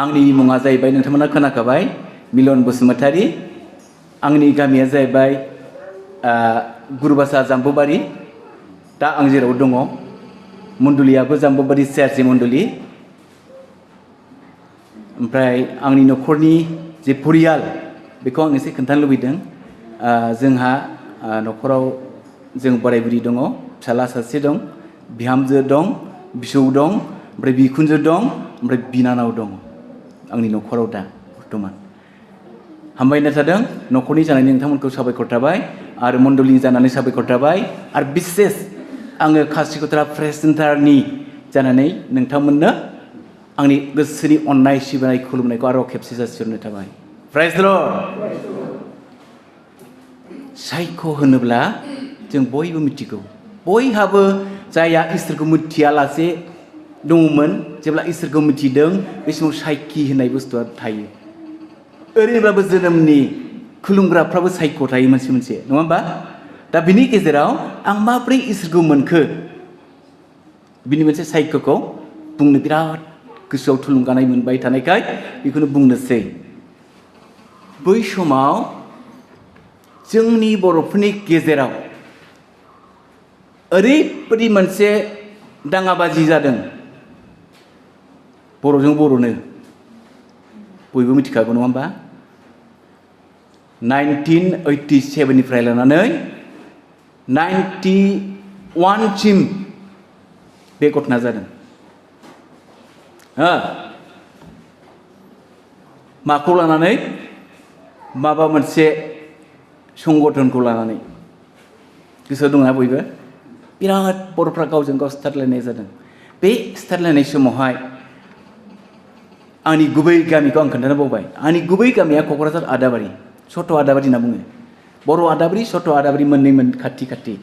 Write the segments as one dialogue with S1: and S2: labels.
S1: आंनि मुङा जाहैबाय नोंथांमोना खोनाखाबाय मिलन बसुमतारी आंनि गामिया जाहैबाय गुरुबासा जाम्बुबारि दा आं जेराव दङ मण्डलियाबो जाम्बुबारि सेरसि मण्डलि ओमफ्राय आंनि न'खरनि जे परियाल बेखौ आं एसे खोन्थानो लुबैदों जोंहा न'खराव जों बोराय बुरि दङ फिसाला सासे दं बिहामजो दं बिसौ दं ओमफ्राय बिखुनजो दं ओमफ्राय बिनानाव दं आंनि न'खराव दा बर्थमान हामबायना थादों न'खरनि जानानै नोंथांमोनखौ साबायखर थाबाय आरो मण्डलिनि जानानै साबायखर थाबाय आरो बिसेस आङो कासिकत्रा प्रेजेन्टारनि जानानै नोंथांमोननो आंनि गोसोनि अननाय सिबिनाय खुलुमनायखौ आरो खेबसे जासिहरनाय थाबाय प्राइज द लर्ड सायख' होनोब्ला जों बयबो मिथिगौ बयहाबो जायहा इसोरखौ मिथियालासे दङमोन जेब्ला इसोरखौ मिथिदों बे समाव सायखि होननाय बुस्थुआ थायो ओरैनोब्लाबो जोनोमनि खुलुमग्राफ्राबो सायख' थायो मोनसे मोनसे नङा होमबा दा बिनि गेजेराव आं माब्रै इसोरखौ मोनखो बिनि मोनसे सायख'खौ बुंनो बिराद गोसोआव थुलुंगानाय मोनबाय थानायखाय बेखौनो बुंनोसै बै समाव जोंनि बर'फोरनि गेजेराव ओरैबायदि मोनसे दाङाबाजि जादों बर'जों बर'नो बयबो मिथिखागौ नङा होमबा 1987 निफ्राय लानानै 91 सिम बे घटना जादों माखौ लानानै माबा मोनसे संगठनखौ लानानै गोसोआव दंना बयबो बिराद बर'फ्रा गावजों गाव सिथारलायनाय जादों बे सिथारलायनाय समावहाय आंनि गुबै गामिखौ आं खोन्थानो बावबाय आंनि गुबै गामिया क'क्राझार आदाबारि सथ' आदाबारि होनना बुङो बर' आदाबारि सथ' आदाबारि मोननै खाथि खाथि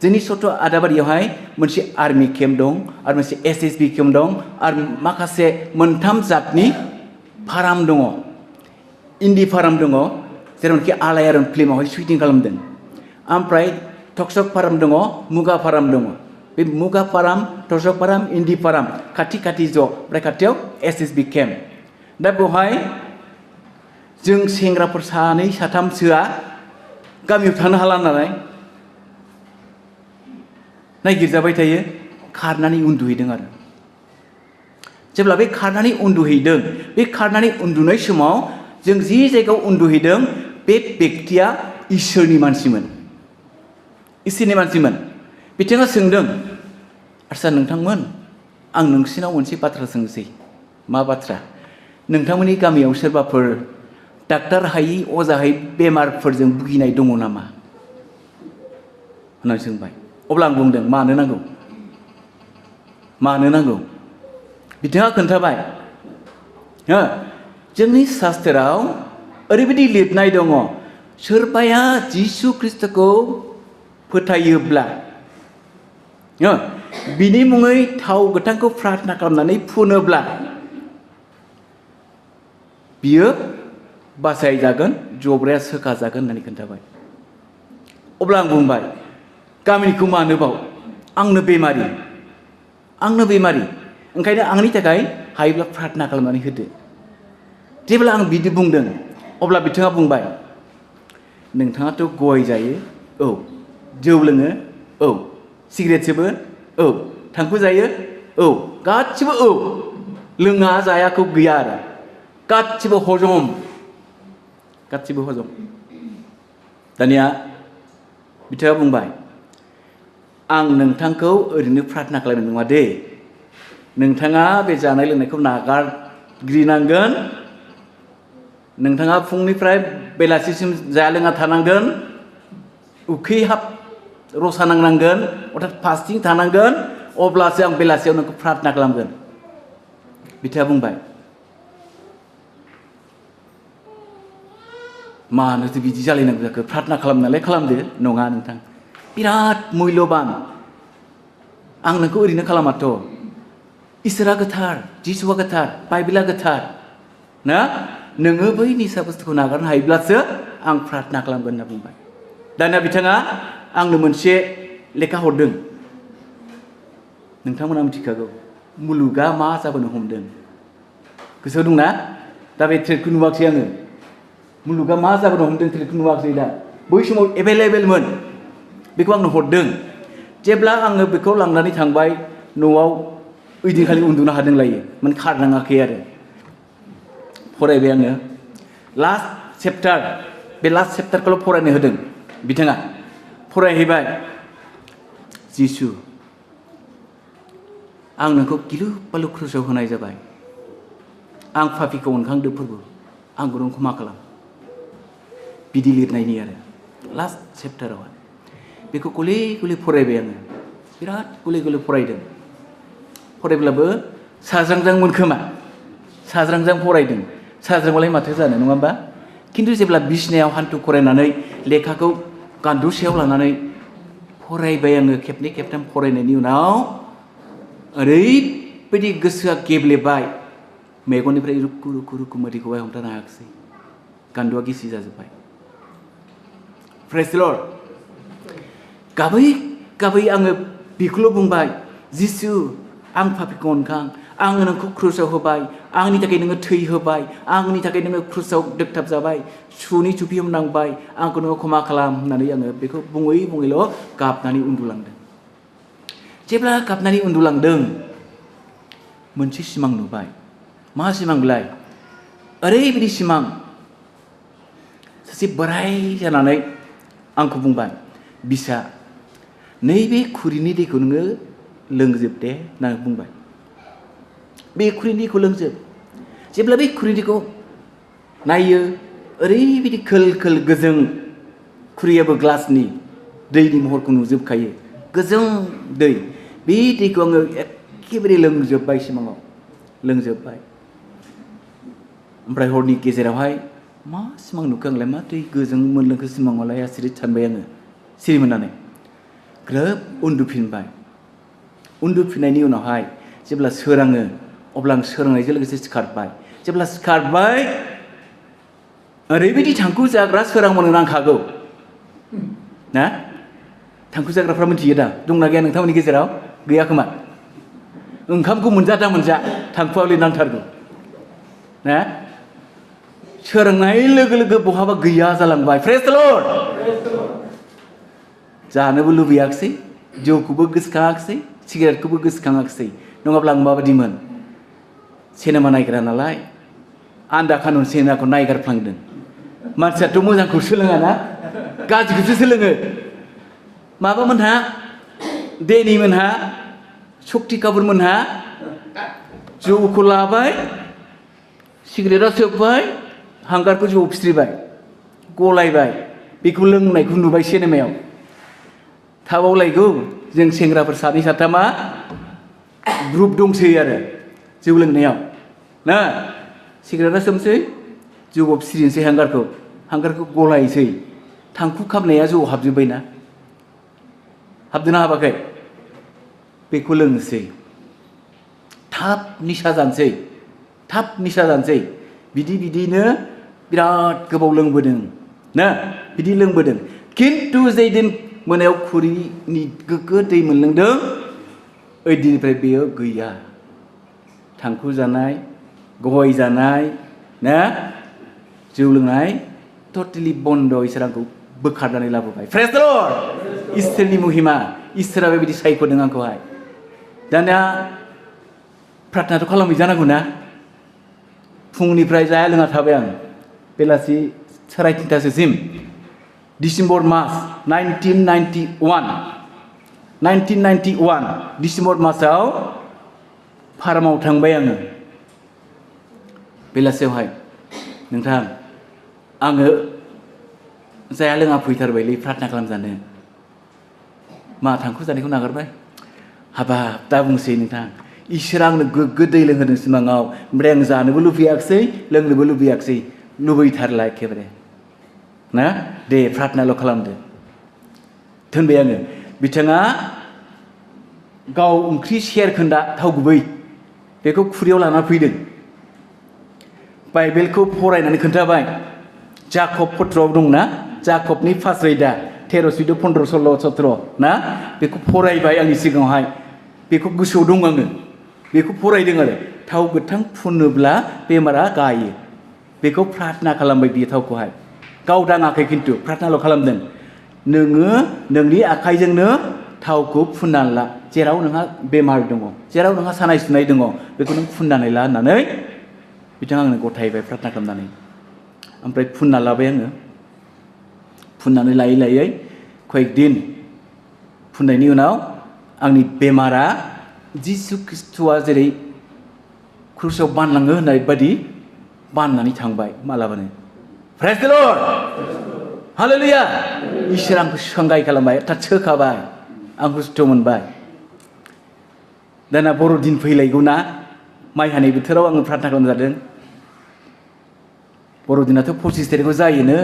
S1: जोंनि सथ' आदाबारियावहाय मोनसे आर्मि केम्प दं आरो मोनसे SSB केम्प दं आरो माखासे मोनथाम जातनि फार्म दङ इन्दि फार्म दङ जेरावनाखि आलायारन फिल्मावहाय शुटिं खालामदों ओमफ्राय टक्सक फार्म दङ मुगा फार्म दङ बे मुगा फार्म टक्सक फार्म इन्दि फार्म खाथि खाथि ज' ओमफ्राय खाथियाव SSB केम्प दा बेवहाय जों सेंग्राफोर सानै साथामसोआ गामियाव थानो हाला नालाय नायगिरजाबाय थायो खारनानै उन्दुहैदों आरो जेब्ला बे खारनानै उन्दुहैदों बे खारनानै उन्दुनाय समाव जों जि जायगायाव उन्दुहैदों बे बेक्तिया इसोरनि मानसिमोन बिथाङा सोंदों आच्छा नोंथांमोन आं नोंसिनाव मोनसे बाथ्रा सोंसै मा बाथ्रा नोंथांमोननि गामियाव सोरबाफोर डाक्टार हायि अजा हायि बेमारफोरजों भुगिनाय दङ नामा होननानै सोंबाय अब्ला आं बुंदों मानो नांगौ बिथाङा खोन्थाबाय जोंनि शास्त्राव ओरैबायदि लिरनाय दङ सोरबाया जिसु ख्रिस्ट'खौ फोथायोब्ला बिनि मुङै थाव गोथांखौ प्रार्थना खालामनानै फुनोब्ला बियो बासायजागोन जब्राया सोखाजागोन होननानै खोन्थाबाय अब्ला आं बुंबाय गामिनिखौ मानोबाव आंनो बेमारि ओंखायनो आंनि थाखाय हायोब्ला प्रार्थना खालामनानै होदो जेब्ला आं बिदि बुंदों अब्ला बिथाङा बुंबाय नोंथाङाथ' गय जायो औ जौ लोङो औ सिगारेट सोबो औ थांखु जायो औ गासिबो औ लोङा जायाखौ गैया आरो गासिबो हजम दानिया बिथाङा बुंबाय आं नोंथांखौ ओरैनो प्रार्थना खालामनाय नङा दे नोंथाङा बे जानाय लोंनायखौ नागारग्रोनांगोन नोंथाङा फुंनिफ्राय बेलासिसिम जाया लोङा थानांगोन उखैहाब रसा नांनांगोन अर्थात फास्टिं थानांगोन अब्लासो आं बेलासियाव नोंखौ प्रार्थना खालामगोन बिथाङा बुंबाय मानोथो बिदि जालायनांगौ जाखो प्रार्थना खालामनालाय खालामदो नङा नोंथां बिराद मुल्यबान आं नोंखौ ओरैनो खालामाथ' इसोरा गोथार जिसुआ गोथार बाइबेला गोथार ना नोङो बै निसा बुस्थुखौ नागारनो हायोब्लासो आं प्रार्थना खालामगोन होनना बुंबाय दानिया बिथाङा आंनो मोनसे लेखा हरदों नोंथांमोना मिथिखागौ मुलुगा मा जाबोनो हमदों गोसोआव दंना दा बे ट्रेडखौ नुवाखसै आङो मुलुगा मा जाबोनो हमदों ट्रेडखौ नुवाखसै दा बै समाव एभेलेबेलमोन बेखौ आंनो हरदों जेब्ला आङो बेखौ लांनानै थांबाय न'आव ओइदिनखालि उन्दुनो हादों लायो माने खारनाङाखै आरो फरायबाय आङो लास्ट चेप्टार बे लास्ट चेप्टारखौल' फरायनो होदों बिथाङा फरायहैबाय जिसु आं नोंखौ गिलु बालु क्रुसाव होनाय जाबाय आं पापिखौ अनखांदो फोरबो आंखौ नों क्षमा खालाम बिदि लिरनायनि आरो लास्ट चेप्टारावहाय बेखौ गले गले फरायबाय आङो बिराद गले गले फरायदों फरायब्लाबो साज्रांज्रांमोन खोमा साज्रांज्रां फरायदों साज्रांबालाय माथो जानो नङा होमबा खिन्थु जेब्ला बिसिनायाव हान्थु खरायनानै लेखाखौ गान्दु सायाव लानानै फरायबाय आङो खेबनै खेबथाम फरायनायनि उनाव ओरैबायदि गोसोआ गेब्लेबाय मेगननिफ्राय रुखु रुखु रुखु मोदैखौहाय हमथानो हायाखिसै गान्दुआ गिसि जाजोब्बाय प्रेज द लर्ड गाबै गाबै आङो बेखौल' बुंबाय जिसु आं पापिखौ अनखां आङो नोंखौ क्रुसाव होबाय आंनि थाखाय नोङो थै होबाय आंनि थाखाय नोङो क्रुसाव दोगथाब जाबाय सुनि थुफि हमनांबाय आंखौ नोङो क्षमा खालाम होननानै आङो बेखौ बुङै बुङैल' गाबनानै उन्दुलांदों जेब्ला गाबनानै उन्दुलांदों मोनसे सिमां नुबाय मा सिमां बिलाय ओरैबायदि सिमां सासे बोराय जानानै आंखौ बुंबाय बिसा नैबे खुरिनि दैखौ नोङो लोंजोब दे होननानै बुंबाय बे खुरिनि दैखौ लोंजोब जेब्ला बे खुरिनि दैखौ नायो ओरैबायदि खोल खोल गोजों खुरियाबो ग्लासनि दैनि महरखौ नुजोबखायो गोजों दै बे दैखौ आङो एखेबारे लोंजोब्बाय सिमाङाव लोंजोब्बाय ओमफ्राय हरनि गेजेरावहाय मा सिमां नुखो आंलाय मा दै गोजों मोनलोंखो सिमाङावलाय आसरित सानबाय आङो सिरि मोननानै ग्रोब उन्दुफिनबाय उन्दुफिननायनि उनावहाय जेब्ला सोराङो अब्ला आं सोरांनायजों लोगोसे सिखारबाय जेब्ला सिखारबाय ओरैबायदि थांखु जाग्रा सोरां मोनो नांखागौ ना थांखु जाग्राफ्रा मिथियो दा दंना गैया नोंथांमोननि गेजेराव गैया खोमा ओंखामखौ मोनजा दा मोनजा थांखुआवलाय नांथारगौ ना सोरांनाय लोगो लोगो बहाबा गैया जालांबाय प्रेज द लर्ड जानोबो लुबैयाखिसै जौखौबो गोसोखाङाखिसै सिगारेटखौबो गोसोखाङाखिसै नङाब्ला आं माबायदिमोन सिनेमा नायग्रा नालाय आन्दा खानुन सिनेमाखौ नायगारफ्लांदों मानसियाथ' मोजांखौ सोलोङा ना गाज्रिखौसो सोलोङो माबामोनहा देनि मोनहा शक्ति कापुर मोनहा जौखौ लाबाय सिगारेटआ सोबबाय हांगारखौ जौआव फिस्रिबाय गलायबाय बेखौ लोंनायखौ नुबाय सिनेमायाव थाबावलायगौ जों सेंग्राफोर सानै साथामा ग्रुप दंसै आरो जौ लोंनायाव ना सिगारेटआ सोमसै जौआव फिस्रिनोसै हांगारखौ गलायसै थांखु खाबनाया जौआव हाबजोब्बायना हाबदोंना हाबाखै बेखौ लोंनोसै थाब निसा जानोसै बिदिनो बिराद गोबाव लोंबोदों ना बिदि लोंबोदों खिन्थु जैदिन मोनायाव खुरिनि गोग्गो दै मोनलोंदों ओइ दिननिफ्राय बेयो गैया थांखु जानाय गय जानाय ना जौ लोंनाय टटेलि बन्द इसोर आंखौ बोखारनानै लाबोबाय प्रेज द लर्ड इसोरनि महिमा इसोरा बेबायदि सायख'दों आंखौहाय दानिया प्रार्थनाथ' खालामै जानांगौ ना फुंनिफ्राय जाया लोङा थाबाय आं बेलासि 3:30सिम डिसेम्बर मास 1991 डिसेम्बर मासाव फार्माव थांबाय आङो बेलासियावहाय नोंथां आङो जाया लोङा फैथारबायलै प्रार्थना खालामजानो मा थांखु जानायखौ नागारबाय हाबाब दा बुंसै नोंथां इसोरा आंनो गोग्गो दै लोंहोदों सिमाङाव ओमफ्राय आं जानोबो लुबैयाखिसै लोंनोबो लुबैयाखिसै लुबैथारला एखेबारे ना दे प्रार्थनाल' खालामदो थोनबाय आङो बिथाङा गाव ओंख्रि सेरखोन्दा थाव गुबै बेखौ खुरियाव लाना फैदों बाइबेलखौ फरायनानै खोन्थाबाय जाकब पत्रआव दंना जाकबनि फार्स्ट राइडआ 13, 14, 15, 16, 17 ना बेखौ फरायबाय आंनि सिगाङावहाय बेखौ गोसोआव दं आङो बेखौ फरायदों आरो थाव गोथां फुनोब्ला बेमारा गायो बेखौ प्रार्थना खालामबाय बियो थावखौहाय गाव दाङाखै खिन्थु प्रार्थनाल' खालामदों नोङो नोंनि आखाइजोंनो थावखौ फुननानै ला जेराव नोंहा बेमार दङ जेराव नोंहा सानाय सुनाय दङ बेखौ नों फुननानै ला होननानै बिथाङा आंनो गथायबाय प्रार्थना खालामनानै ओमफ्राय फुनना लाबाय आङो फुननानै लायै लायै कয়েক दिन फुननायनि उनाव आंनि बेमारा जिसु ख्रिस्ट'आ जेरै क्रुसाव बानलाङो होननाय बादि बाननानै थांबाय मालाबानो प्रेज द लर्ड हालेलुया इसोर आंखौ सांगाय खालामबाय अर्थात सोखाबाय आं हुस्थ' मोनबाय दाना बर'दिन फैलायगौ ना माइ हानाय बोथोराव आङो प्रार्थना खालामजादों बर'दिनाथ' 25 तारिखआव जायोनो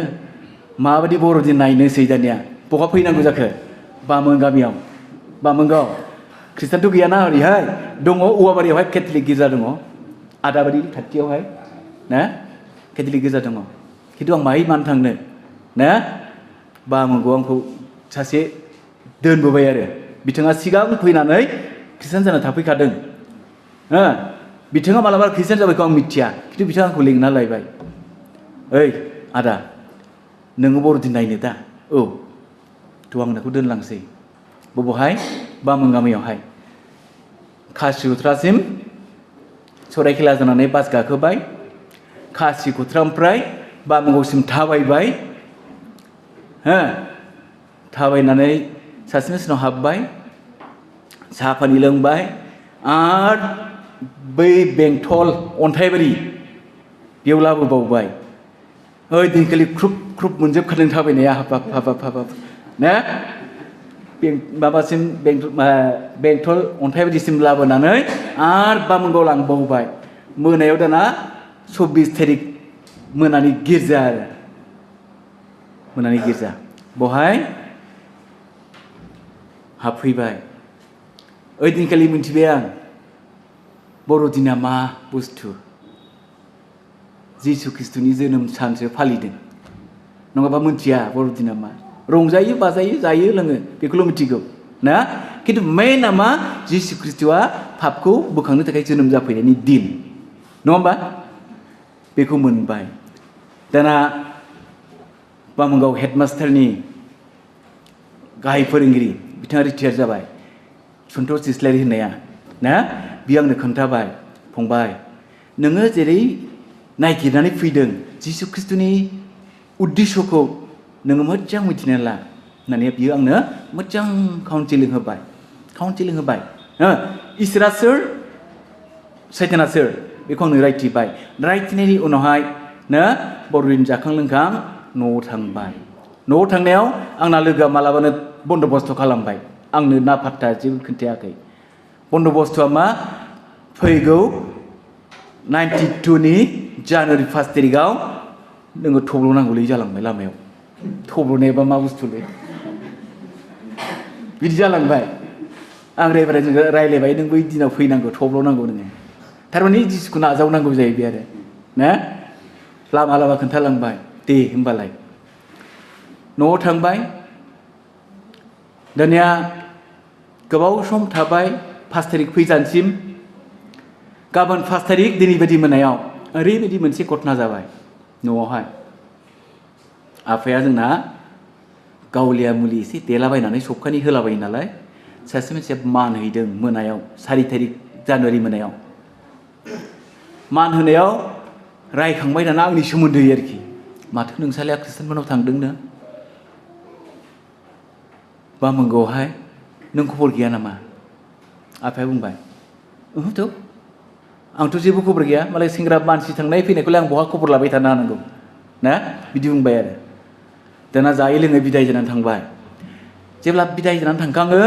S1: माबायदि बर'दिन नायनोसै दानिया बहा फैनांगौ जाखो बामोन गामियाव बामोनगाव ख्रिस्टानथ' गैयाना ओरैहाय दङ औवाबारियावहाय केथलिक गिर्जा दङ आदाबारि खाथियावहाय ना केथलिक गिर्जा दङ खिन्थु आं माहाय मानो थांनो ना बामोनगाव आंखौ सासे दोनबोबाय आरो बिथाङा सिगां फैनानै ख्रिस्टान जाना थाफैखादों हो बिथाङा मालाबा ख्रिस्टान जाबायखौ आं मिथिया खिन्थु बिथाङा आंखौ लिंना लायबाय ओइ आदा नोङो बर'दिन नायनो दा औ थ' आं नोंखौ दोनलांसै बबेहाय बामोन गामियावहाय खासिक'त्रासिम सराइखेला जानानै बास गाखोबाय खासिक'त्रानिफ्राय बामोनगावसिम थाबायबाय हो थाबायनानै सासेनि सिनाव हाबबाय साहा पानि लोंबाय आरो बै बेंटल अन्थाइबारि बेयाव लाबोबावबाय ओइ दिनखालि ख्रुब ख्रुब मोनजोबखादों थाबायनाया हाबाब हाबाब हाबाब ना माबासिम बेंटल अन्थाइबारिसिम लाबोनानै आरो बामोनगाव लांबावबाय मोनायाव दाना 24 तारिख मोनानि गिर्जा आरो मोनानि गिर्जा बहाय हाबफैबाय ओइ दिनखालि मिन्थिबाय आं बर'दिना मा बुस्थु जिसु ख्रिस्ट'नि जोनोम सानसो फालिदों नङाबा मिथिया बर'दिना मा रंजायो बाजायो जायो लोङो बेखौल' मिथिगौ ना खिन्थु मेइनआ मा जिसु ख्रिस्ट'आ पापखौ बोखांनो थाखाय जोनोम जाफैनायनि दिन नङा होमबा बेखौ मोनबाय दाना बामोनगाव हेडमास्टारनि गाहाय फोरोंगिरि बिथाङा रिटायार जाबाय सन्थस इस्लारि होननाया ना बियो आंनो खोन्थाबाय फंबाय नोङो जेरै नायगिरनानै फैदों जिसु ख्रिस्ट'नि उद्देश्यखौ नोङो मोजां मिथिना ला होननानै बियो आंनो मोजां काउन्सिलिं होबाय इसोरा सोर सैताना सोर बेखौ आंनो रायथिबाय रायथिनायनि उनावहाय ना बर'दिन जाखां लोंखां न'आव थांबाय न'आव थांनायाव आंना लोगोआ मालाबानो बन्दबस्त खालामबाय आंनो ना फात्ता जेबो खोन्थायाखै बन्दबस्तआ मा फैगौ 92 नि जानुवारि 1 तारिखआव नोङो थब्ल'नांगौलै जालांबाय लामायाव थब्ल'नायाबा मा बुस्थुलै बिदि जालांबाय आं रायबाजों रायलायबाय नों बै दिनाव फैनांगौ थब्ल'नांगौ नोङो थारमाने जिसुखौ नाजावनांगौ जाहैबाय आरो ना लामा लामा खोन्थालांबाय दे होमबालाय न'आव थांबाय दानिया गोबाव सम थाबाय 5 तारिख फैजानसिम गाबोन 5 तारिख दिनै बायदि मोनायाव ओरैबायदि मोनसे घटना जाबाय न'आवहाय आफाया जोंना गावलिया मुलि एसे देलाबायनानै सबखानि होलाबायो नालाय सासे मानसिया मान हैदों मोनायाव 4 तारिख जानुवारि मोनायाव मान होनायाव रायखांबाय दाना आंनि सोमोन्दै आरोखि माथो नोंसालाया ख्रिस्टानफोरनाव थांदोंनो बामोनगावहाय नों खबर गैया नामा आफाया बुंबाय ओहोथ' आंथ' जेबो खबर गैया मालाय सेंग्रा मानसि थांनाय फैनायखौलाय आं बहा खबर लाबाय थानो हानांगौ ना बिदि बुंबाय आरो दाना जायै लोङै बिदाय जानानै थांबाय जेब्ला बिदाय जानानै थांखाङो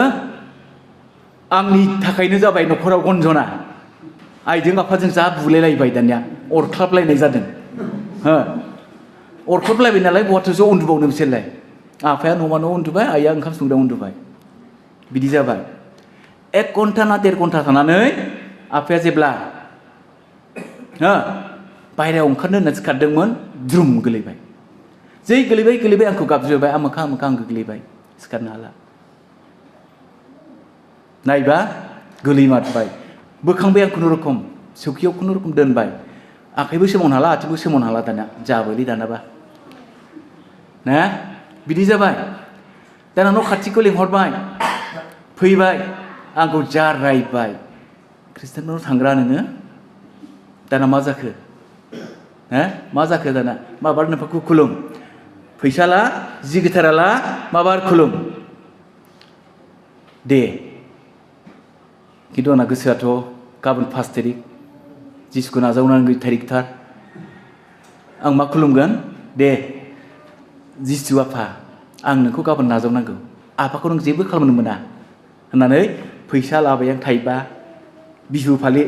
S1: आंनि थाखायनो जाबाय न'खराव गन्जना आइजों आफाजों जा बुलायलायबाय दानिया अरख्लाबलायनाय जादों हो अरख्लाबलायबाय नालाय बहाथो ज' उन्दुबावनो बिसोरलाय आफाया न'मा न' उन्दुबाय आइया ओंखाम संग्रायाव उन्दुबाय बिदि जाबाय 1 घन्टा ना 1.5 घन्टा थानानै आफाया जेब्ला बाहेरायाव ओंखारनो होनना सिखारदोंमोन द्रुम गोलैबाय जै गोलैबाय आंखौ गाबज्रिबाय आमोखा आं गोग्लैबाय सिखारनो हाला नायबा गोलैमारबाय बोखांबाय आं खुनुरुखुम सौखियाव खुनुरुखुम दोनबाय आखाइबो सोमावनो हाला आथिंबो सोमावनो हाला दाना जाबायलै दानाबा ना बिदि जाबाय दाना न' खाथिखौ लिंहरबाय फैबाय आंखौ जारायबाय खृष्टानफोरनाव थांग्रा नोङो दाना मा जाखो मा जाखो दाना माबार नोंखौ खुलुम फैसा ला जि गिटारा ला माबार खुलुम दे खिन्थु आंना गोसोआथ' गाबोन 5 तारिख जिसुखौ नाजावनांगौ तारिखथार आं मा खुलुमगोन दे जिसु आफा आं नोंखौ गाबोन नाजावनांगौ आफाखौ नों जेबो खालामनो मोना होननानै फैसा लाबाय आं थाइबा बिहु फालि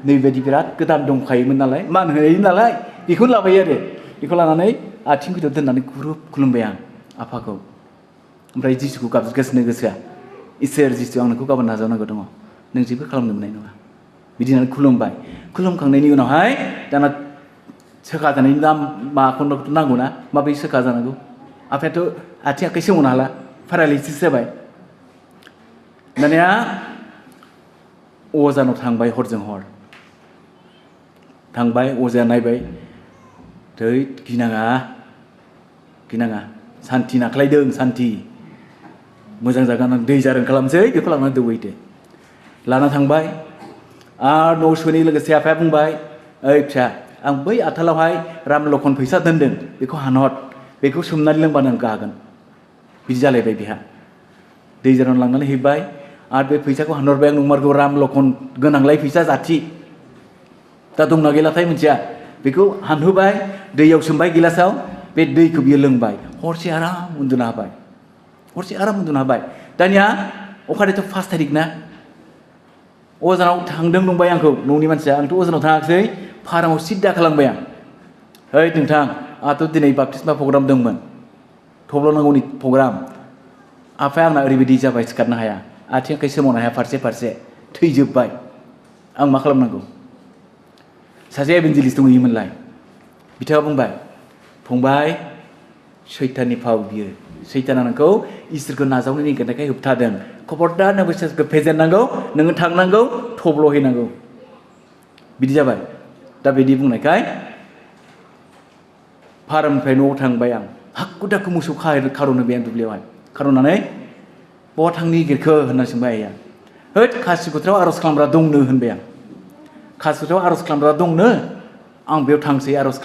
S1: नैबायदि बिराद गोदान दंखायोमोन नालाय मान होयो नालाय बेखौनो लाबाय आरो बेखौ लानानै आथिं गुदियाव दोननानै ग्रुब खुलुमबाय आं आफाखौ ओमफ्राय जिसुखौ गाबज्रिगासिनो गोसोआ इसोर जिसु आं नोंखौ गाबोन नाजावनांगौ दङ नों जेबो खालामनो मोननाय नङा बिदि होननानै खुलुमबाय खुलुमखांनायनि उनावहाय दाना सोखा जानायनि माखौ नांगौ ना माबोरै सोखा जानांगौ आफायाथ' आथिं आखाइ सोमावनो हाला पेरालाइसिस जाबाय दानिया अजानाव थांबाय हरजों हर थांबाय अजाया नायबाय थै गिनाङा सान्थि नाख्लायदों सान्थि मोजां जागोन आं दै जारों खालामसै बेखौ लानानै दौहैदो लाना थांबाय आरो न' सहैनाय लोगोसे आफाया बुंबाय ओइ फिसा आं बै आथालावहाय राम लखन फैसा दोनदों बेखौ हानहर बेखौ सोमनानै लोंबानो आं गागोन बिदि जालायबाय बेहा दै जारां लांनानै हैबाय आरो बे फैसाखौ हानहरबाय आं नंमारगौ राम लखन गोनांलाय फैसा जाथि दा दंना गैलाथाय मिथिया बेखौ हानहोबाय दैयाव सोमबाय गिलासाव बे दैखौ बियो लोंबाय हरसे आराम उन्दुनो हाबाय दानिया अखानायैथ' 5 तारिख ना अजानाव थांदों नंबाय आंखौ न'नि मानसिया आंथ' अजानाव थाङाखिसै फारामाव सिद्दा खालामबाय आं ओइ नोंथां आंहाथ' दिनै बाप्तिस्मा प्रग्राम दंमोन थब्ल'नांगौनि प्रग्राम आफाया आंना ओरैबायदि जाबाय सिखारनो हाया आथिं आखाइ सोमावनो हाया फारसे थैजोब्बाय आं मा खालामनांगौ सासे एभेन्जेलिस्ट दंहैयोमोनलाय बिथाङा बुंबाय फंबाय सैताननि फाव बियो सैताना नोंखौ इसोरखौ नाजावनो नागिरनायखाय होबथादों खबरदार नों इसोरखौ फेजेननांगौ नोङो थांनांगौ थब्ल'हैनांगौ बिदि जाबाय दा बिदि बुंनायखाय फारामनिफ्राय न'आव थांबाय आं हाखु दाखु मोसौ खार'नबाय आं दुब्लियावहाय खार'नानै बहा थांनो नागिरखो होनना सोंबाय आइया होद खासि खथ्रायाव आर'ज खालामग्रा दंनो होनबाय आं खासि खथ्रायाव आर'ज खालामग्रा दंनो आं बेयाव थांसै आर'ज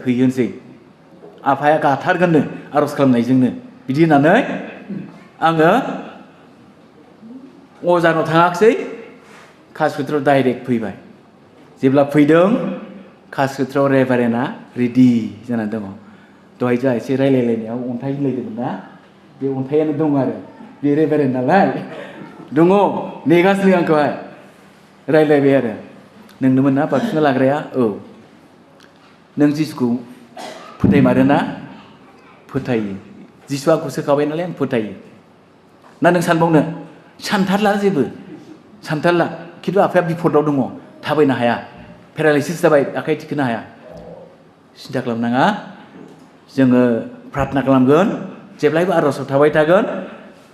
S1: हैहोनोसै आफाया गाथारगोननो आर'ज खालामनायजोंनो बिदि होननानै आङो अजानाव थाङाखिसै खासिक'त्रायाव डाइरेक्ट फैबाय जेब्ला फैदों खासिक'त्रायाव रेभारेन्डआ रेडि जानानै दङ दहाय जोंहा एसे रायलायलायनायाव अन्थाइ होलायदोंमोन ना बे अन्थाइयानो दं आरो बे रेभारेन्ड नालाय दङ नेगासिनो आंखौहाय रायलायबाय आरो नोंनोमोन ना बाप्तिस्मा लाग्राया औ नों जिसुखौ फोथायमारोना फोथायो जिसुआ आंखौ सोखाबाय नालाय आं फोथायो ना नों सानबावनो सानथारला जेबो सानथारला खिन्थु आफाया बिपदआव दङ थाबायनो हाया पेरालाइसिस जाबाय आखाइ थिखोनो हाया सिन्था खालामनाङा जोङो प्रार्थना खालामगोन जेब्लायबो आर'जआव थाबाय थागोन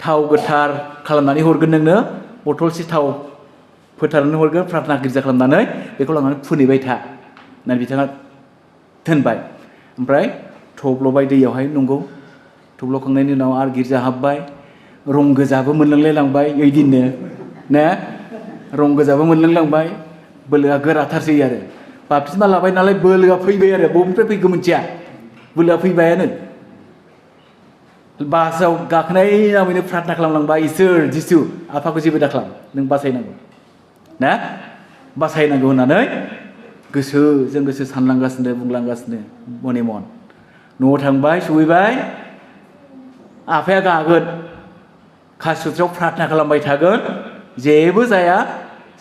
S1: थाव गोथार खालामनानै हरगोन नोंनो बथलसे थाव फोथारनानै हरगोन प्रार्थना गिर्जा खालामनानै बेखौ लानानै फुनहैबाय था होननानै बिथाङा दोनबाय ओमफ्राय थब्ल'बाय दैयावहाय नंगौ थब्ल'खांनायनि उनाव आरो गिर्जा हाबबाय रं गोजाबो मोनलोंलायलांबाय ओइदिननो ना रं गोजाबो मोनलोंलांबाय बोलोआ गोराथारसै आरो बाप्तिस्मा लाबाय नालाय बोलोआ फैबाय आरो बबेनिफ्राय फैगौ मिथिया बोलोआ फैबायानो बासाव गाखोनाय नामैनो प्रार्थना खालामलांबाय इसोर जिसु आफाखौ जेबो दाखालाम नों बासायनांगौ ना बासायनांगौ होननानै गोसोजों गोसो सानलांगासिनो बुंलांगासिनो मने मन न'आव थांबाय सहैबाय आफाया गागोन खासिक'त्रायाव प्रार्थना खालामबाय थागोन जेबो जाया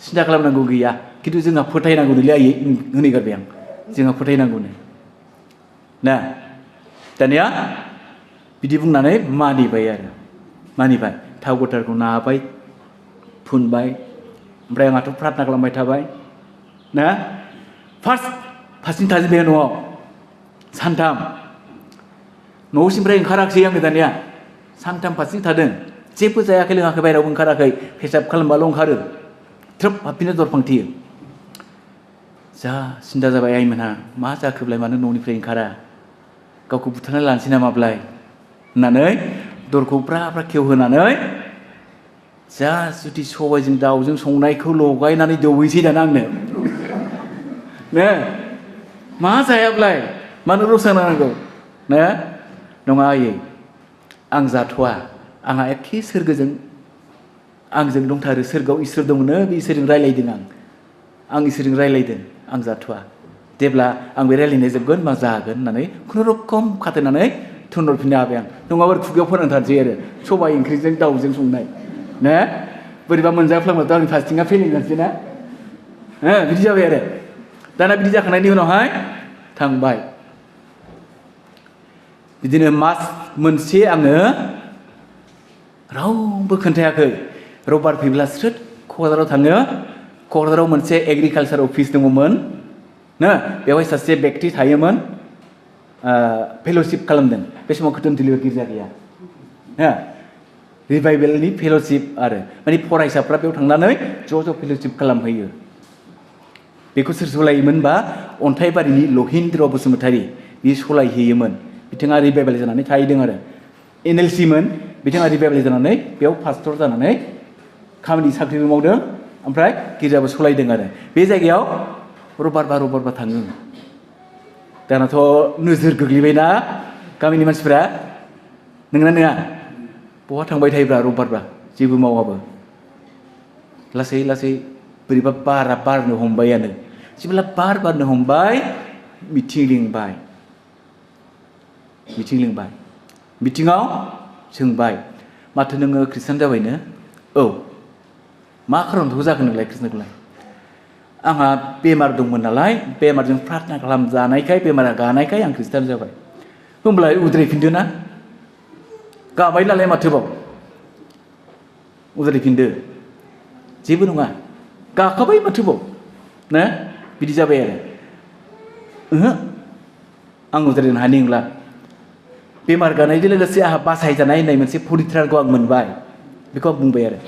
S1: सिन्था खालामनांगौ गैया खिन्थु जोंहा फोथायनांगौ नोलै आयै होनहैगारबाय आं जोंहा फोथायनांगौनो ना दानिया बिदि बुंनानै मानिबाय थाव गोथारखौ नाबाय फुनबाय ओमफ्राय आंहाथ' प्रार्थना खालामबाय थाबाय ना फार्स्टसिम थाजोबबाय न'आव सानथाम न'सिमफ्राय ओंखाराखिसै आङो दानिया सानथाम फारसेथिं थादों जेबो जायाखै लोङाखै बायहेरायावबो ओंखाराखै पेसाब खालामबाल' ओंखारो थ्रोब हाबफिनो दरफांथियो जा सिन्था जाबाय आइमोनहा मा जाखोब्लाय मानो न'निफ्राय ओंखारा गावखौ बुथारना लानोसै नामाब्लाय होननानै दरखौ ब्रा ब्रा खेवहोनानै जा जुदि सबायजों दाउजों संनायखौ लगायनानै दौहैसै दाना आंनो ने मा जायाब्लाय मानो रसा नांगौ ने नङा आयै आं जाथ'वा आंहा एखे सोरगोजों आंजों दंथारो सोरगोआव इसोर दंनो बे इसोरजों रायलायदों आं इसोरजों रायलायदों आं जाथ'वा जेब्ला आं बे रायलायनाय जोबगोन मा जागोन होननानै खुनुरुखम खाथायनानै थुनहरफिननो हाबाय आं नङाबा खुगायाव फोनांथारसै आरो सबाय ओंख्रिजों दाउजों संनाय ने बोरैबा मोनजाफ्लांबाथ' आंनि फास्टिंआ फेलें जानोसै ना बिदि जाबाय आरो दाना बिदि जाखांनायनि उनावहाय थांबाय बिदिनो मास मोनसे आङो रावबो खोन्थायाखै रबिबार फैब्ला स्रोद क'क्राझाराव थाङो क'क्राझाराव मोनसे एग्रिकालसार अफिस दङमोन ना बेवहाय सासे बेक्ति थायोमोन फेल'शिप खालामदों बे समाव खोथोमथिलियाव गिर्जा गैया रिभाइभेलनि फेल'शिप आरो माने फरायसाफ्रा बेयाव थांनानै ज' ज' फेल'शिप खालामहैयो बेखौ सोर सलायोमोन बा अन्थाइबारिनि लहिन्द्र बसुमतारी बे सलायहैयोमोन बिथाङा रिभाइभेल जानानै थाहैदों आरो NLC मोन बिथाङा रिभाइभेल जानानै बेयाव पास्टर जानानै खामानि साख्रिबो मावदों ओमफ्राय गिर्जाबो सलायदों आरो बे जायगायाव रबिबार थाङो दानाथ' नोजोर गोग्लैबायना गामिनि मानसिफ्रा नोंना नङा बहा थांबाय थायोब्रा रबिबारबा जेबो मावाबो लासै लासै बोरैबा बारा बारनो हमबायानो जेब्ला बारनो हमबाय मिटिं लिंबाय मिटिङाव सोंबाय माथो नोङो खृष्टान जाबायनो औ मा खारनखौ जाखो नोंलाय खृष्टानखौलाय आंहा बेमार दंमोन नालाय बेमारजों प्रार्थना खालामजानायखाय बेमारा गानायखाय आं खृष्टान जाबाय होमब्लाय उद्रायफिनदो ना गाबाय नालाय माथोबाव उद्रायफिनदो जेबो नङा गाखाबाय माथोबाव ना बिदि जाबाय आरो ओहो आं उद्रायनो हानाय नंला बेमार गानायजों लोगोसे आंहा बासायजानाय होननाय मोनसे परित्रानखौ आं मोनबाय बेखौ आं बुंबाय आरो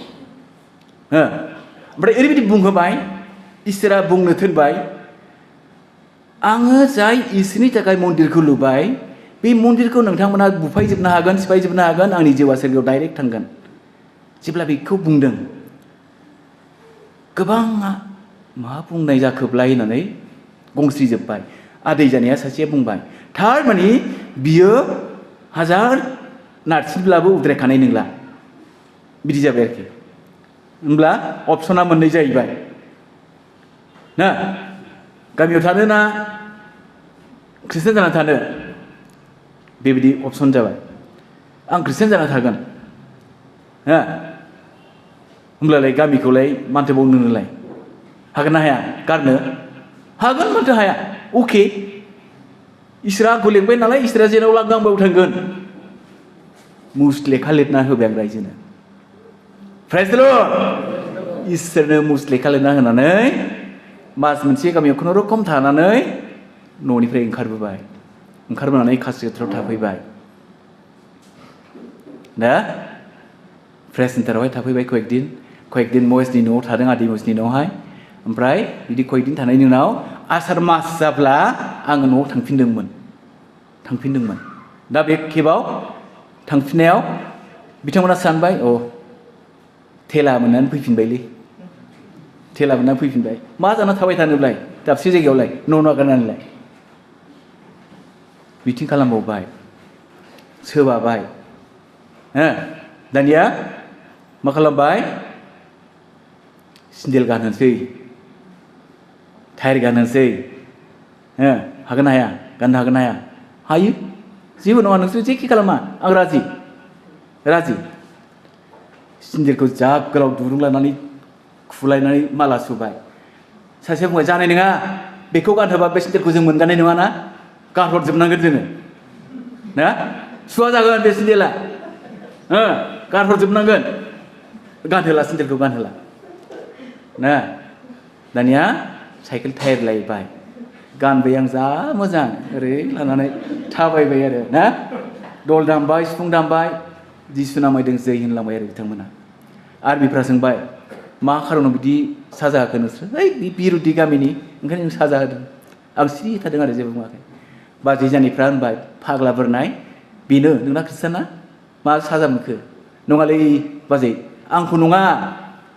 S1: ओमफ्राय ओरैबायदि बुंहोबाय इसोरा बुंनो थिनबाय आङो जाय इसोरनि थाखाय मन्दिरखौ लुबाय बे मन्दिरखौ नोंथांमोना बुफायजोबनो हागोन सिफायजोबनो हागोन आंनि जिउआ सोरगोआव डाइरेक्ट थांगोन जेब्ला बेखौ बुंदों गोबाङा मा बुंनाय जाखोब्लाय होननानै गंस्रिजोब्बाय आदै जानाया सासेया बुंबाय थारमाने बियो हाजार नारसिनब्लाबो उद्रायखानाय नंला बिदि जाबाय आरोखि होमब्ला अपसना मोननै जाहैबाय ना गामियाव थानो ना खृष्टान जाना थानो बेबायदि अपसन जाबाय आं खृष्टान जाना थागोन होमब्लालाय गामिखौलाय मानथो बावनोलाय हागोन ना हाया गारनो हागोन माथो हाया अके इसोरा आंखौ लेंबाय नालाय इसोरा जेराव लांगो आं बेयाव थांगोन मुसलेखा लिरना होबाय आं रायजोनो प्राइज द लर्ड इसोरनो मुसलेखा लिरना होनानै मास मोनसे गामियाव खुनुरुखम थानानै न'निफ्राय ओंखारबोनानै कासिकत्रायाव थाफैबाय दा प्रेस सेन्टारावहाय थाफैबाय कয়েকদিন महेशनि न'आव थादों आदै महेशनि न'आवहाय ओमफ्राय बिदि कয়েকদিन थानायनि उनाव आसार मास जाब्ला आङो न'आव थांफिनदोंमोन दा बे खेबाव थांफिननायाव बिथांमोना सानबाय थेला मोननानै फैफिनबाय मा जाना थाबाय थानोब्लाय दाबसे जायगायावलाय न' नागारनानैलाय मिटिं खालामबावबाय सोबाबाय दानिया मा खालामबाय सिन्देल गानहोसै टायार गानहोसै हागोन ना हाया गाननो हागोन ना हाया हायो जेबो नङा नोंसोर जेखि खालामा आं राजि सिन्देलखौ जा गोलाव दुरुं लानानै खुलायनानै माला सुबाय सासे बुंबाय जानाय नङा बेखौ गानहोबा बे सिन्देलखौ जों मोनगानाय नङा ना गारहरजोबनांगोन जोङो ना सुवा जागोन बे सिन्देला गारहरजोबनांगोन गानहोला सिन्देलखौ गानहोला ना दानिया साइकेल टायार लायबाय गानबाय आं जा मोजां ओरै लानानै थाबायबाय आरो ना दल दामबाय सिफुं दामबाय जिसु नामायदों जै होनलांबाय आरो बिथांमोना आर्मिफ्रा सोंबाय मा खारनाव बिदि साजा होखो नोंसोर ओइ बिरुदि गामिनि ओंखायनो साजा होदों आं सिरि थादों आरो जेबो बुङाखै बाजै जानायफ्रा होनबाय फाग्ला बोरनाय बेनो नोंना खृष्टाना मा साजा मोनखो नङालै बाजै आंखौ नङा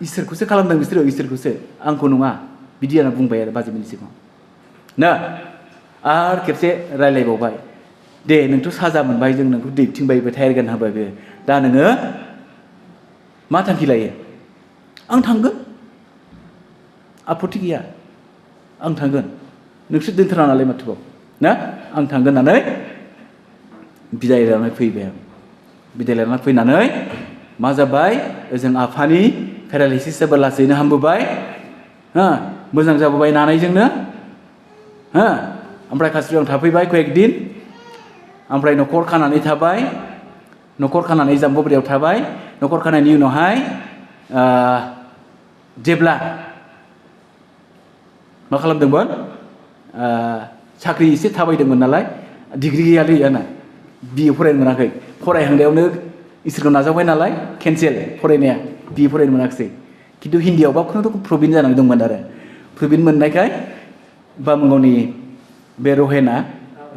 S1: इसोरखौसो खालामदों बिसोरो इसोरखौसो आंखौ नङा बिदि होनना बुंबाय आरो बाजैमोननि सिगाङाव ना आरो खेबसे रायलायबावबाय दे नोंथ' साजा मोनबाय जों नोंखौ दैथिंबायबो टायार होबायबो दा नोङो मा थांखि लायो आं थांगोन आपत्ति गैया आं थांगोन नोंसोर दोनथारा नालाय माथोबाव ना आं थांगोन होननानै बिदाय लानानै फैबाय आं बिदाय लानानै फैनानै मा जाबाय ओजों आफानि पेरालाइसिस जाबा लासैनो हामबोबाय मोजां जाबोबाय नानायजोंनो ओमफ्राय कास्ट्रियाव थाफैबाय कয়েক दिन ओमफ्राय न'खर खानानै थाबाय न'खर खानानै जाम्बुबारियाव थाबाय न'खर खानायनि उनावहाय जेब्ला मा खालामदोंमोन साख्रि एसे थाबायदोंमोन नालाय डिग्री गैयालै आंना बिए फरायनो मोनाखै फरायहांनायावनो इसोरखौ नाजावबाय नालाय केन्सेल फरायनाया बिए फरायनो मोनाखिसै खिन्थु हिन्दीयावबा खुनु प्रबिन जानानै दंमोन आरो प्रबिन मोननायखाय बामुगावनि बे रहेना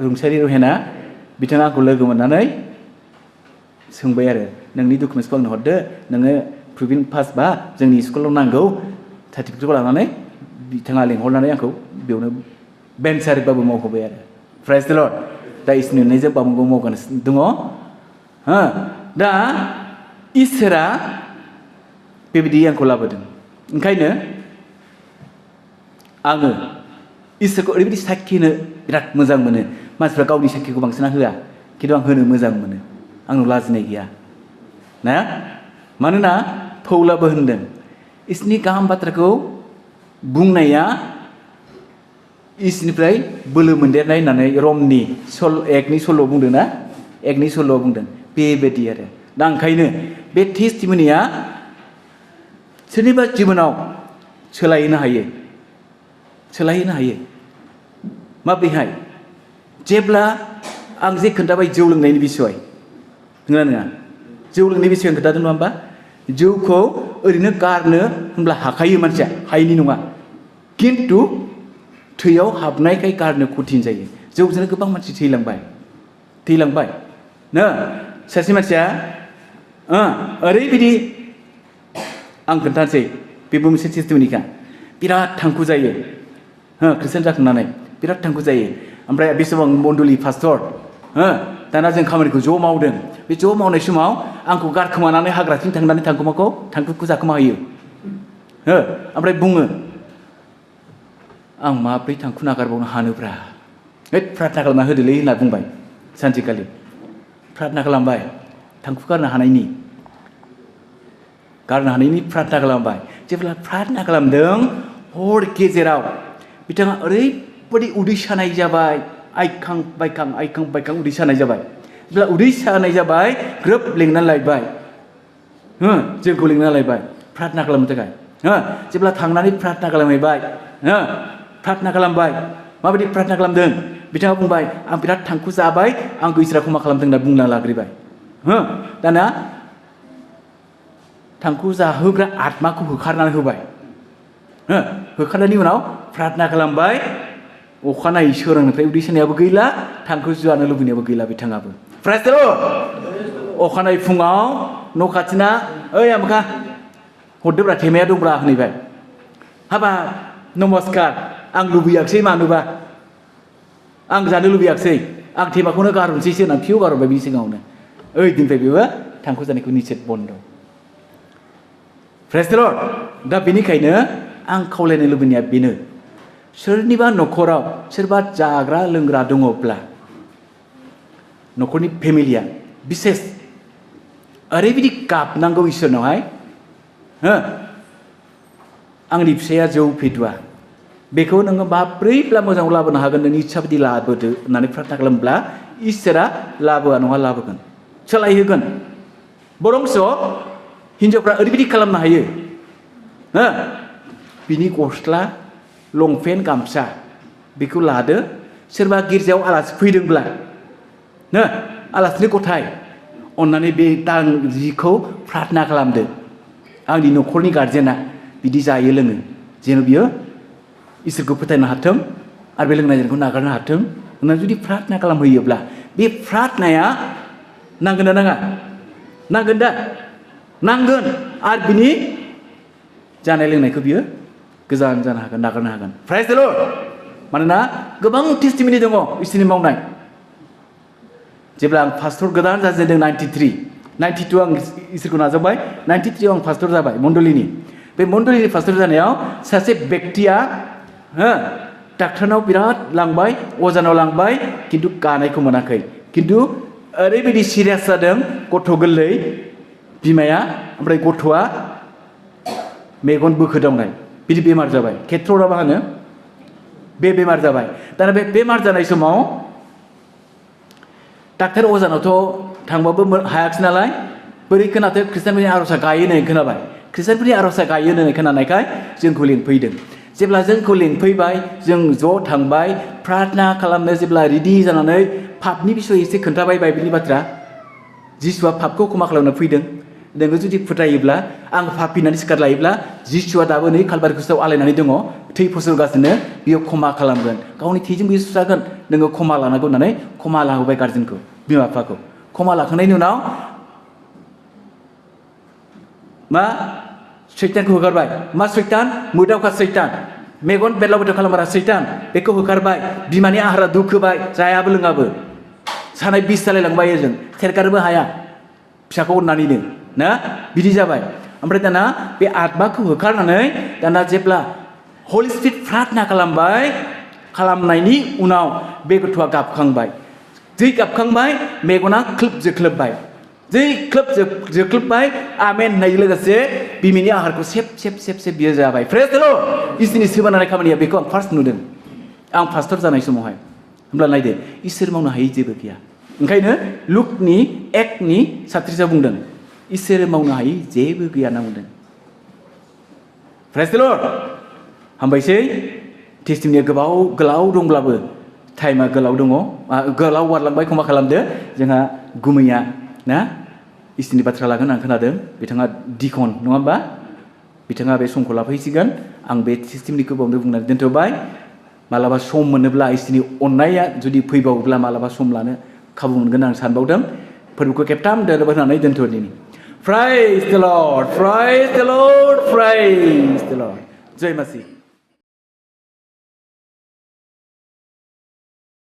S1: रुंसारि रहेना बिथाङा आंखौ लोगो मोननानै सोंबाय आरो नोंनि डकुमेन्टसखौ आंनो हरदो नोङो प्रबिन पास बा जोंनि स्कुलाव नांगौ सार्टिफिकेटखौ लानानै बिथाङा लेंहरनानै आंखौ बेयावनो बेन्चारबाबो मावहोबाय आरो प्राइज द लर्ड दा इसोरनि अननायजों बामुगाव मावगासिनो दङ दा इसोरा बेबायदि आंखौ लाबोदों ओंखायनो आङो इसोरखौ ओरैबायदि साखि होनो बिराद मोजां मोनो मानसिफ्रा गावनि साखिखौ बांसिना होआ खिन्थु आं होनो मोजां मोनो आंनाव लाजिनाय गैया ना मानोना पौलाबो होनदों इसोरनि गाहाम बाथ्राखौ बुंनाया इसोरनिफ्राय बोलो मोनदेरनाय होननानै रमनि एकनि सल' बुंदों ना एकनि सल' बुंदों बेबायदि आरो दा ओंखायनो बे टेस्टिमनिया सोरनिबा जिबनाव सोलायहोनो हायो माब्रैहाय जेब्ला आं जे खोन्थाबाय जौ लोंनायनि बिसय नङा नङा जौ लोंनायनि बिसय आं खोन्थादों नङा होमबा जौखौ ओरैनो गारनो होनब्ला हाखायो मानसिया हायैनि नङा खिन्थु थैयाव हाबनायखाय गारनो कठिन जायो जौजोंनो गोबां मानसि थैलांबाय ना सासे मानसिया ओरैबायदि आं खोन्थानोसै बेबो मोनसे टेस्टिमनिखा बिराद थांखु जायो खृष्टान जाखांनानै बिराद थांखु जायो ओमफ्राय बेसेबां मण्डलि पास्टर दाना जों खामानिखौ ज' मावदों बे ज' मावनाय समाव आंखौ गारखोमानानै हाग्राथिं थांनानै थांखुखौ जाखोमा होयो ओमफ्राय बुङो आं माब्रै थांखु नागारबावनो हानोब्रा प्रार्थना खालामना होदोलै होनना बुंबाय सानसेखालि प्रार्थना खालामबाय थांखु गारनो हानायनि प्रार्थना खालामबाय जेब्ला प्रार्थना खालामदों हर गेजेराव बिथाङा ओरैबायदि उदै सानाय जाबाय आइखां बायखां उदै सानाय जाबाय जेब्ला उदै सानाय जाबाय ग्रोब लेंनानै लायबाय जोंखौ लेंनानै लायबाय प्रार्थना खालामनो थाखाय जेब्ला थांनानै प्रार्थना खालामहैबाय प्रार्थना खालामबाय माबायदि प्रार्थना खालामदों बिथाङा बुंबाय आं बिराद थांखु जाबाय आंखौ इसोरा मा खालामदों होनना बुंना लाग्रोबाय दाना थांखु जाहोग्रा आत्माखौ होखारनानै होबाय होखारनायनि उनाव प्रार्थना खालामबाय अखानायै सोरांनिफ्राय उदै सानायाबो गैला थांखु जानो लुबैनायाबो गैला बिथाङाबो प्राइज द लर्ड अखानायै फुङाव न' खाथिना ओइ आमोखा हरदोब्रा थेमाया दंब्रा होनैबाय हाबा नमस्कार आं लुबैयाखिसै मानोबा आं जानो लुबैयाखिसै आं थेमाखौनो गारहरनोसैसो होननानै फिउ गारहरबाय बिनि सिगाङावनो ओइ दिननिफ्राय बेबो थांखु जानायखौ निषेध बन्द प्राइज द लर्ड दा बेनिखायनो आं खावलायनो लुबैनाया बेनो सोरनिबा न'खराव सोरबा जाग्रा लोंग्रा दङब्ला न'खरनि फेमिलिया बिसेस ओरैबायदि गाबनांगौ इसोरनावहाय आंनि फिसाया जौ फेदुआ बेखौ नोङो माब्रैब्ला मोजाङाव लाबोनो हागोन नोंनि इच्छा बायदि लाबोदो होननानै प्रार्थना खालामब्ला इसोरा लाबोआ नङा लाबोगोन सोलायहोगोन बरंस हिन्जावफ्रा ओरैबायदि खालामनो हायो बिनि गस्ला लंपेन्ट गामसा बेखौ लादो सोरबा गिर्जायाव आलासि फैदोंब्ला आलासिनि गथाय अन्नानै बे जिखौ प्रार्थना खालामदो आंनि न'खरनि गार्जेना बिदि जायो लोङो जेन' बियो इसोरखौ फोथायनो हाथों आरो बे लोंनाय जानायखौ नागारनो हाथों होननानै जुदि प्रार्थना खालामहोयोब्ला बे प्रार्थनाया नांगोन ना नाङा नांगोन दा नांगोन आरो बिनि जानाय लोंनायखौ बियो गोजान जानो हागोन नागारनो हागोन प्राइज द लर्ड मानोना गोबां टेस्टिमनि दङ इसोरनि मावनाय जेब्ला आं पास्टर गोदान जाजेनदों 92 आं इसोरखौ नाजावबाय 93 आं पास्टर जाबाय मण्डलिनि बे मण्डलिनि पास्टर जानायाव सासे व्यक्तिया डाक्टारनाव बिराद लांबाय अजानाव लांबाय किन्तु गानायखौ मोनाखै किन्तु ओरैबायदि सिरियास जादों गथ' गोरलै बिमाया ओमफ्राय गथ'आ मेगन बोखोदावनाय बिदि बेमार जाबाय खेत्र'ना मा होनो बे बेमार जाबाय दाना बे बेमार जानाय समाव डाक्टार अजानावथ' थांबाबो हायाखिसै नालाय बोरै खोनाथो ख्रिस्टानफोरनि आर'जआ गायो होननाय खोनाबाय ख्रिस्टानफोरनि आर'जआ गायो होननाय खोनानायखाय जोंखौ लिंफैदों जेब्ला जोंखौ लिंफैबाय जों ज' थांबाय प्रार्थना खालामनो जेब्ला रेडि जानानै पापनि बिसय एसे खोन्थाबाय बाइबेलनि बाथ्रा जिसुआ पापखौ क्षमा खालामनो फैदों नोङो जुदि फोथायोब्ला आं पापि होननानै सिखार लायोब्ला जिसुआ दाबो नै कालभारि क्रुसाव आलायनानै दङ थै फसरगासिनो बियो क्षमा खालामगोन गावनि थैजों बियो सुस्रागोन नोङो क्षमा लानांगौ होननानै क्षमा लाहोबाय गार्जेनखौ बिमा बिफाखौ क्षमा लाखांनायनि उनाव मा सैतानखौ होखारबाय मा सैतान मोदावखा सैतान मेगन बेरलाव बेरलाव खालामग्रा सैतान बेखौ होखारबाय बिमानि आहारा दुखोबाय जायाबो लोङाबो सानाय बिस जालायलांबाय ओजों थेरगारबो हाया फिसाखौ अननानैनो ना बिदि जाबाय ओमफ्राय दाना बे आत्माखौ होखारनानै दाना जेब्ला हलि स्पिरिट प्रार्थना खालामबाय खालामनायनि उनाव बे गथ'आ गाबखांबाय जै गाबखांबाय मेगना ख्लोब जोख्लोबबाय जै ख्लोब जोख्लोबबाय आमेन होननाय लोगोसे बिमानि आहारखौ सेब सेब सेब सेब बियो जाबाय प्रेज द लर्ड इसोरनि सोमोनांनाय खामानिया बेखौ आं फार्स्ट नुदों आं पास्टर जानाय समावहाय होमब्ला नायदो इसोर मावनो हायै जेबो गैया ओंखायनो लुकनि 1:37 बुंदों इसोर मावनो हायै जेबो गैया होनना बुंदों प्रेज द लर्ड हामबायसै टेस्टिमनिया गोलाव दंब्लाबो टाइमा गोलाव दङ गोलाव बारलांबाय क्षमा खालामदो जोंहा गुमैया ना इसोरनि बाथ्रा लागोन आं खोनादों बिथाङा डिकन नङा होमबा बिथाङा बे समखौ लाफैसिगोन आं बे टेस्टिमनिखौ बावनो बुंनानै दोनथ'बाय मालाबा सम मोनोब्ला इसोरनि अननाया जुदि फैबावोब्ला मालाबा सम लानो खाबु मोनगोन आं सानबावदों फोरबोखौ खेबथाम होनानै दोनथ'दिनि प्राइज द लर्ड प्राइज द लर्ड प्राइज द लर्ड जय मासि